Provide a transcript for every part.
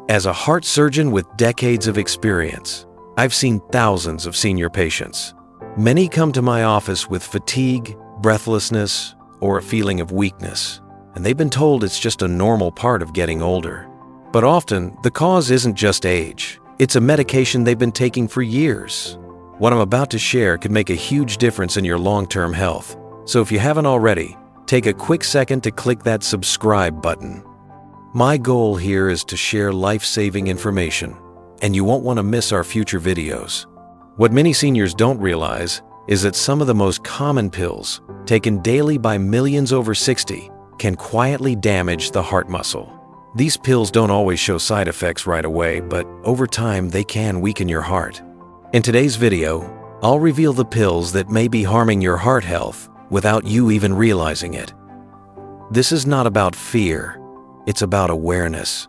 As a heart surgeon with decades of experience, I've seen thousands of senior patients. Many come to my office with fatigue, breathlessness, or a feeling of weakness, and they've been told it's just a normal part of getting older. But often, the cause isn't just age. It's a medication they've been taking for years. What I'm about to share could make a huge difference in your long-term health. So if you haven't already, take a quick second to click that subscribe button. My goal here is to share life-saving information, and you won't want to miss our future videos. What many seniors don't realize is that some of the most common pills, taken daily by millions over 60, can quietly damage the heart muscle. These pills don't always show side effects right away, but over time they can weaken your heart. In today's video, I'll reveal the pills that may be harming your heart health without you even realizing it. This is not about fear, it's about awareness.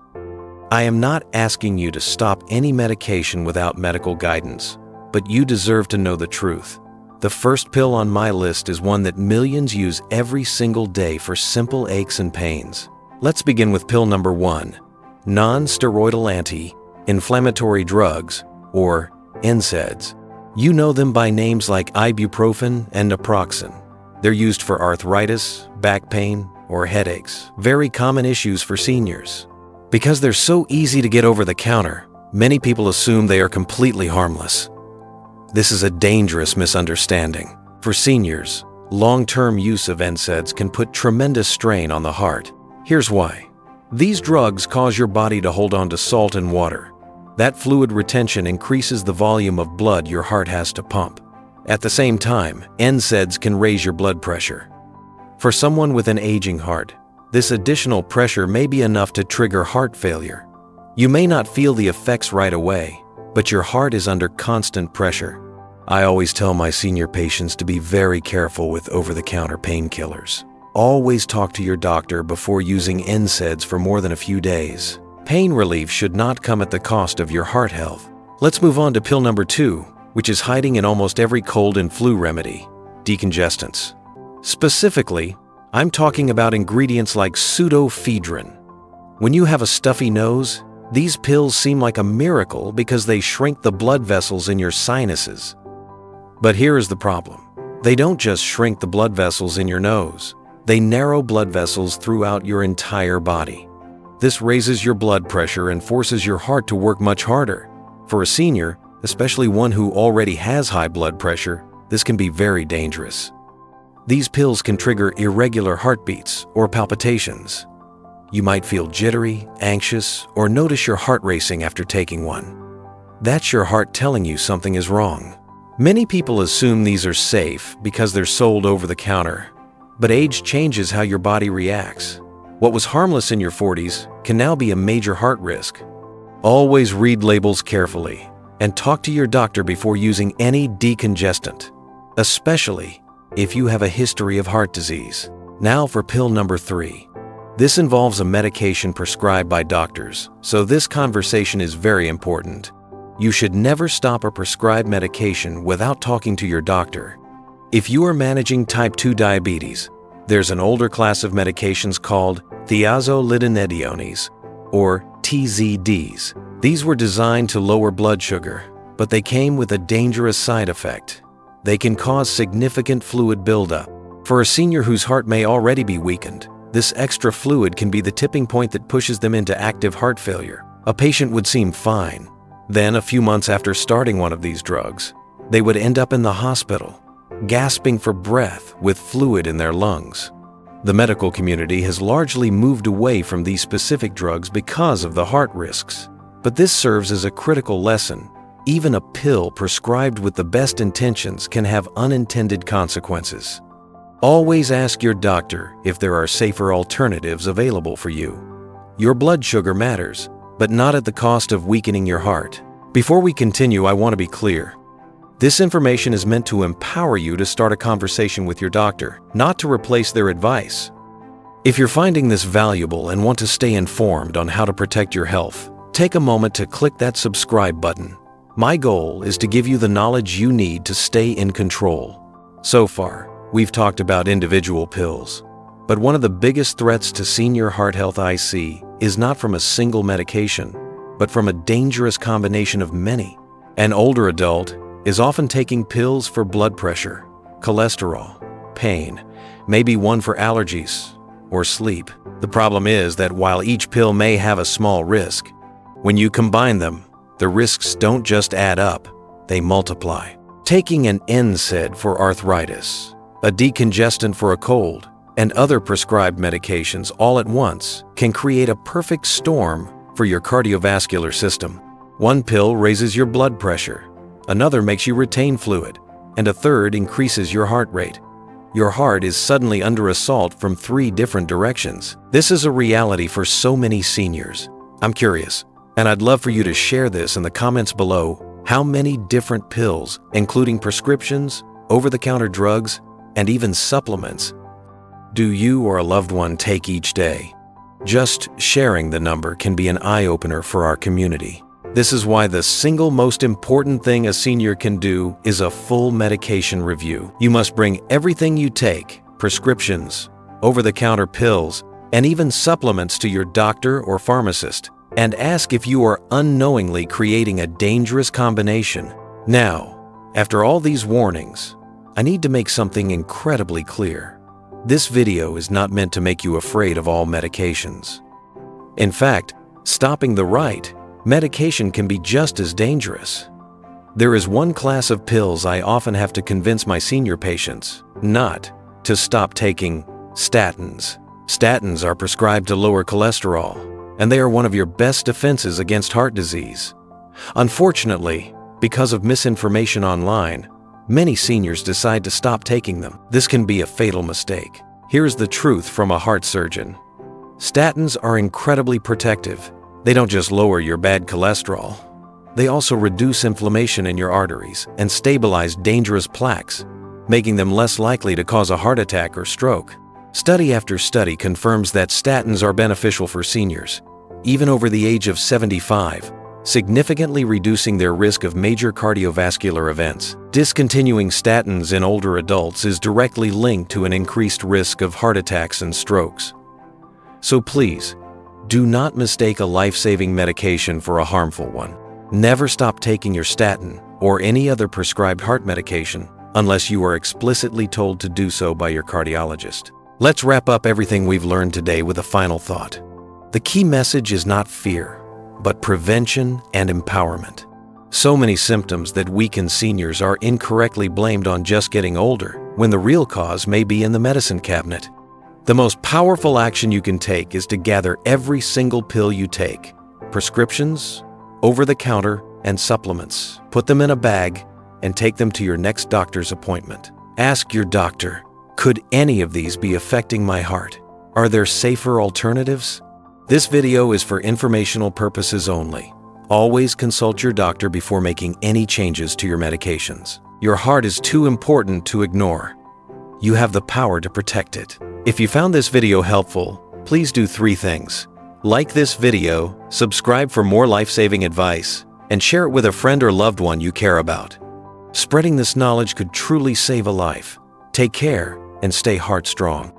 I am not asking you to stop any medication without medical guidance, but you deserve to know the truth. The first pill on my list is one that millions use every single day for simple aches and pains. Let's begin with pill number 1, non-steroidal anti-inflammatory drugs, or NSAIDs. You know them by names like ibuprofen and naproxen. They're used for arthritis, back pain, or headaches, very common issues for seniors. Because they're so easy to get over the counter, many people assume they are completely harmless. This is a dangerous misunderstanding. For seniors, long-term use of NSAIDs can put tremendous strain on the heart. Here's why. These drugs cause your body to hold on to salt and water. That fluid retention increases the volume of blood your heart has to pump. At the same time, NSAIDs can raise your blood pressure. For someone with an aging heart, this additional pressure may be enough to trigger heart failure. You may not feel the effects right away, but your heart is under constant pressure. I always tell my senior patients to be very careful with over-the-counter painkillers. Always talk to your doctor before using NSAIDs for more than a few days. Pain relief should not come at the cost of your heart health. Let's move on to pill number 2, which is hiding in almost every cold and flu remedy, decongestants. Specifically, I'm talking about ingredients like pseudoephedrine. When you have a stuffy nose, these pills seem like a miracle because they shrink the blood vessels in your sinuses. But here is the problem. They don't just shrink the blood vessels in your nose. They narrow blood vessels throughout your entire body. This raises your blood pressure and forces your heart to work much harder. For a senior, especially one who already has high blood pressure, this can be very dangerous. These pills can trigger irregular heartbeats or palpitations. You might feel jittery, anxious, or notice your heart racing after taking one. That's your heart telling you something is wrong. Many people assume these are safe because they're sold over the counter. But age changes how your body reacts. What was harmless in your 40s can now be a major heart risk. Always read labels carefully and talk to your doctor before using any decongestant, especially if you have a history of heart disease. Now for pill number 3. This involves a medication prescribed by doctors, so this conversation is very important. You should never stop a prescribed medication without talking to your doctor. If you are managing type 2 diabetes, there's an older class of medications called thiazolidinediones, or TZDs. These were designed to lower blood sugar, but they came with a dangerous side effect. They can cause significant fluid buildup. For a senior whose heart may already be weakened, this extra fluid can be the tipping point that pushes them into active heart failure. A patient would seem fine. Then, a few months after starting one of these drugs, they would end up in the hospital, gasping for breath with fluid in their lungs. The medical community has largely moved away from these specific drugs because of the heart risks. But this serves as a critical lesson. Even a pill prescribed with the best intentions can have unintended consequences. Always ask your doctor if there are safer alternatives available for you. Your blood sugar matters, but not at the cost of weakening your heart. Before we continue, I want to be clear. This information is meant to empower you to start a conversation with your doctor, not to replace their advice. If you're finding this valuable and want to stay informed on how to protect your health, take a moment to click that subscribe button. My goal is to give you the knowledge you need to stay in control. So far, we've talked about individual pills, but one of the biggest threats to senior heart health I see is not from a single medication. but from a dangerous combination of many. An older adult is often taking pills for blood pressure, cholesterol, pain, maybe one for allergies or sleep. The problem is that while each pill may have a small risk, when you combine them, the risks don't just add up, they multiply. Taking an NSAID for arthritis, a decongestant for a cold, and other prescribed medications all at once can create a perfect storm for your cardiovascular system. One pill raises your blood pressure, another makes you retain fluid, and a third increases your heart rate. Your heart is suddenly under assault from 3 different directions. This is a reality for so many seniors. I'm curious, and I'd love for you to share this in the comments below. How many different pills, including prescriptions, over-the-counter drugs, and even supplements, do you or a loved one take each day? Just sharing the number can be an eye-opener for our community. This is why the single most important thing a senior can do is a full medication review. You must bring everything you take, prescriptions, over-the-counter pills, and even supplements to your doctor or pharmacist, and ask if you are unknowingly creating a dangerous combination. Now, after all these warnings, I need to make something incredibly clear. This video is not meant to make you afraid of all medications. In fact, stopping the right medication can be just as dangerous. There is one class of pills I often have to convince my senior patients not to stop taking: statins. Statins are prescribed to lower cholesterol, and they are one of your best defenses against heart disease. Unfortunately, because of misinformation online, many seniors decide to stop taking them. This can be a fatal mistake. Here's the truth from a heart surgeon. Statins are incredibly protective. They don't just lower your bad cholesterol. They also reduce inflammation in your arteries and stabilize dangerous plaques, making them less likely to cause a heart attack or stroke. Study after study confirms that statins are beneficial for seniors, even over the age of 75, significantly reducing their risk of major cardiovascular events. Discontinuing statins in older adults is directly linked to an increased risk of heart attacks and strokes. So please, do not mistake a life-saving medication for a harmful one. Never stop taking your statin or any other prescribed heart medication unless you are explicitly told to do so by your cardiologist. Let's wrap up everything we've learned today with a final thought. The key message is not fear, but prevention and empowerment. So many symptoms that weaken seniors are incorrectly blamed on just getting older, when the real cause may be in the medicine cabinet. The most powerful action you can take is to gather every single pill you take, prescriptions, over-the-counter, and supplements. Put them in a bag and take them to your next doctor's appointment. Ask your doctor, could any of these be affecting my heart? Are there safer alternatives? This video is for informational purposes only. Always consult your doctor before making any changes to your medications. Your heart is too important to ignore. You have the power to protect it. If you found this video helpful, please do 3 things. Like this video, subscribe for more life-saving advice, and share it with a friend or loved one you care about. Spreading this knowledge could truly save a life. Take care and stay heart strong.